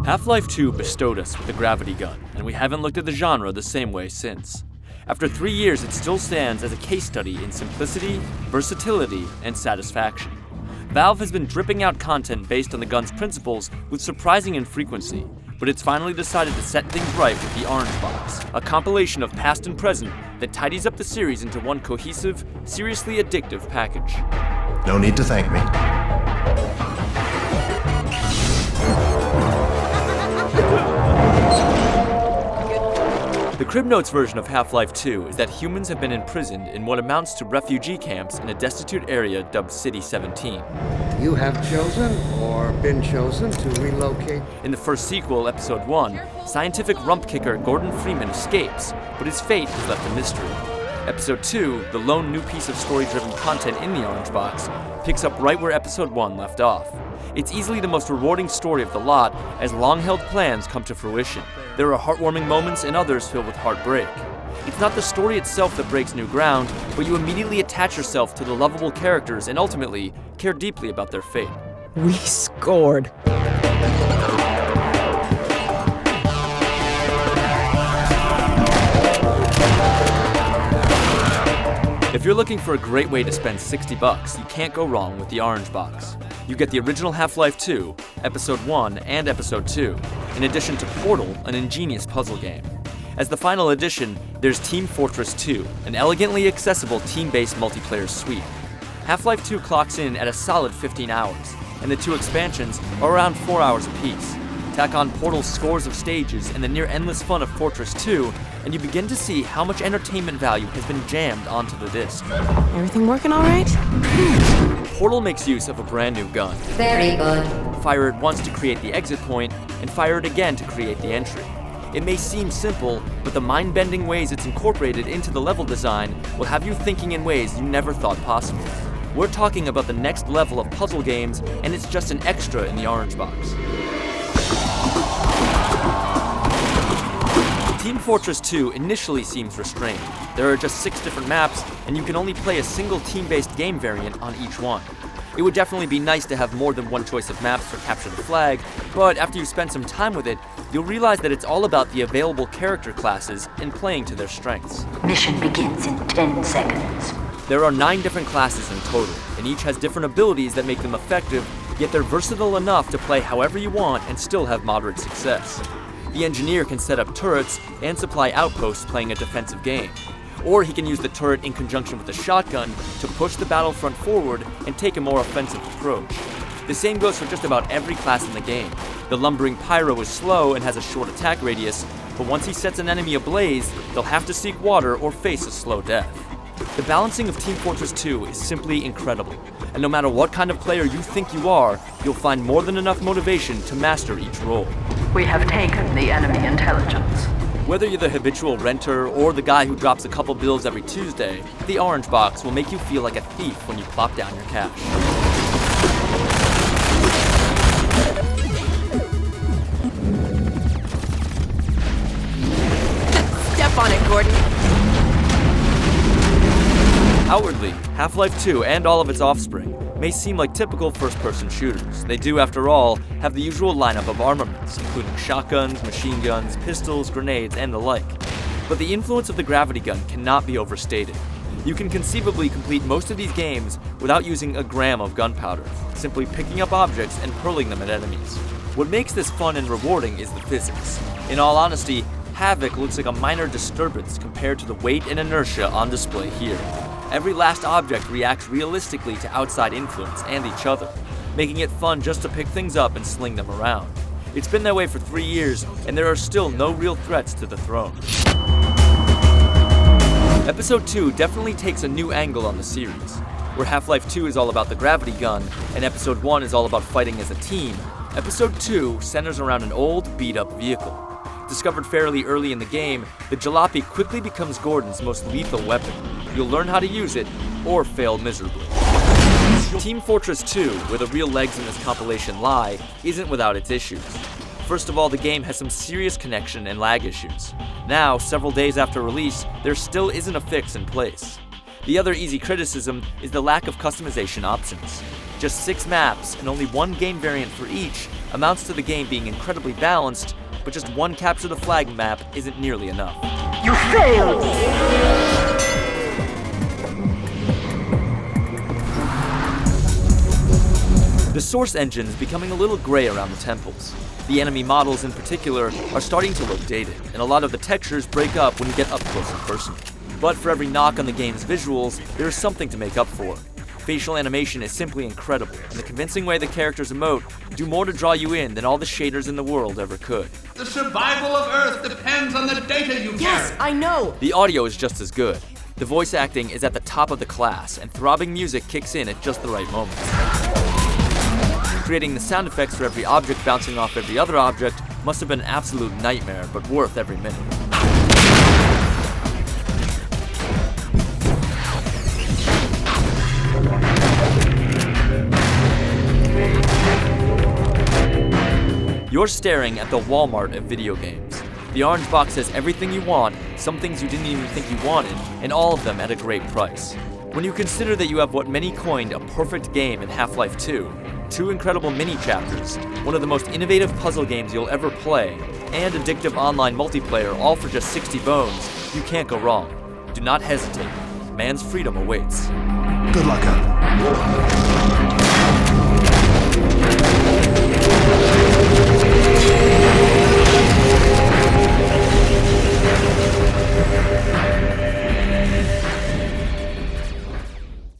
Half-Life 2 bestowed us with the gravity gun, and we haven't looked at the genre the same way since. After 3 years, it still stands as a case study in simplicity, versatility, and satisfaction. Valve has been dripping out content based on the gun's principles with surprising infrequency, but it's finally decided to set things right with the Orange Box, a compilation of past and present that tidies up the series into one cohesive, seriously addictive package. No need to thank me. The Crib Notes version of Half-Life 2 is that humans have been imprisoned in what amounts to refugee camps in a destitute area dubbed City 17. You have chosen, or been chosen, to relocate. In the first sequel, Episode 1, scientific rump kicker Gordon Freeman escapes, but his fate is left a mystery. Episode 2, the lone new piece of story-driven content in the Orange Box, picks up right where Episode 1 left off. It's easily the most rewarding story of the lot, as long-held plans come to fruition. There are heartwarming moments and others filled with heartbreak. It's not the story itself that breaks new ground, but you immediately attach yourself to the lovable characters and ultimately care deeply about their fate. We scored. If you're looking for a great way to spend $60, you can't go wrong with the Orange Box. You get the original Half-Life 2, Episode 1, and Episode 2, in addition to Portal, an ingenious puzzle game. As the final addition, there's Team Fortress 2, an elegantly accessible team-based multiplayer suite. Half-Life 2 clocks in at a solid 15 hours, and the two expansions are around 4 hours apiece. Tack on Portal's scores of stages and the near-endless fun of Fortress 2, and you begin to see how much entertainment value has been jammed onto the disc. Everything working all right? Portal makes use of a brand new gun. Very good. Fire it once to create the exit point, and fire it again to create the entry. It may seem simple, but the mind-bending ways it's incorporated into the level design will have you thinking in ways you never thought possible. We're talking about the next level of puzzle games, and it's just an extra in the Orange Box. Team Fortress 2 initially seems restrained. There are just 6 different maps, and you can only play a single team-based game variant on each one. It would definitely be nice to have more than one choice of maps for Capture the Flag, but after you spend some time with it, you'll realize that it's all about the available character classes and playing to their strengths. Mission begins in 10 seconds. There are 9 different classes in total, and each has different abilities that make them effective, yet they're versatile enough to play however you want and still have moderate success. The engineer can set up turrets and supply outposts playing a defensive game. Or he can use the turret in conjunction with the shotgun to push the battlefront forward and take a more offensive approach. The same goes for just about every class in the game. The lumbering pyro is slow and has a short attack radius, but once he sets an enemy ablaze, they'll have to seek water or face a slow death. The balancing of Team Fortress 2 is simply incredible, and no matter what kind of player you think you are, you'll find more than enough motivation to master each role. We have taken the enemy intelligence. Whether you're the habitual renter or the guy who drops a couple bills every Tuesday, the Orange Box will make you feel like a thief when you plop down your cash. Step on it, Gordon. Outwardly, Half-Life 2 and all of its offspring may seem like typical first-person shooters. They do, after all, have the usual lineup of armaments, including shotguns, machine guns, pistols, grenades, and the like. But the influence of the gravity gun cannot be overstated. You can conceivably complete most of these games without using a gram of gunpowder, simply picking up objects and hurling them at enemies. What makes this fun and rewarding is the physics. In all honesty, Havoc looks like a minor disturbance compared to the weight and inertia on display here. Every last object reacts realistically to outside influence and each other, making it fun just to pick things up and sling them around. It's been that way for 3 years, and there are still no real threats to the throne. Episode 2 definitely takes a new angle on the series. Where Half-Life 2 is all about the gravity gun, and Episode 1 is all about fighting as a team, Episode 2 centers around an old, beat-up vehicle. Discovered fairly early in the game, the jalopy quickly becomes Gordon's most lethal weapon. You'll learn how to use it, or fail miserably. Team Fortress 2, where the real legs in this compilation lie, isn't without its issues. First of all, the game has some serious connection and lag issues. Now, several days after release, there still isn't a fix in place. The other easy criticism is the lack of customization options. Just 6 maps and only 1 game variant for each amounts to the game being incredibly balanced, but just 1 capture the flag map isn't nearly enough. You failed! The source engine is becoming a little gray around the temples. The enemy models in particular are starting to look dated, and a lot of the textures break up when you get up close and personal. But for every knock on the game's visuals, there is something to make up for. Facial animation is simply incredible, and the convincing way the characters emote do more to draw you in than all the shaders in the world ever could. The survival of Earth depends on the data you Yes, carry. I know! The audio is just as good. The voice acting is at the top of the class, and throbbing music kicks in at just the right moments. Creating the sound effects for every object bouncing off every other object must have been an absolute nightmare, but worth every minute. You're staring at the Walmart of video games. The orange box has everything you want, some things you didn't even think you wanted, and all of them at a great price. When you consider that you have what many coined a perfect game in Half-Life 2, 2 incredible mini-chapters, one of the most innovative puzzle games you'll ever play, and addictive online multiplayer all for just 60 bones, you can't go wrong. Do not hesitate. Man's freedom awaits. Good luck out there.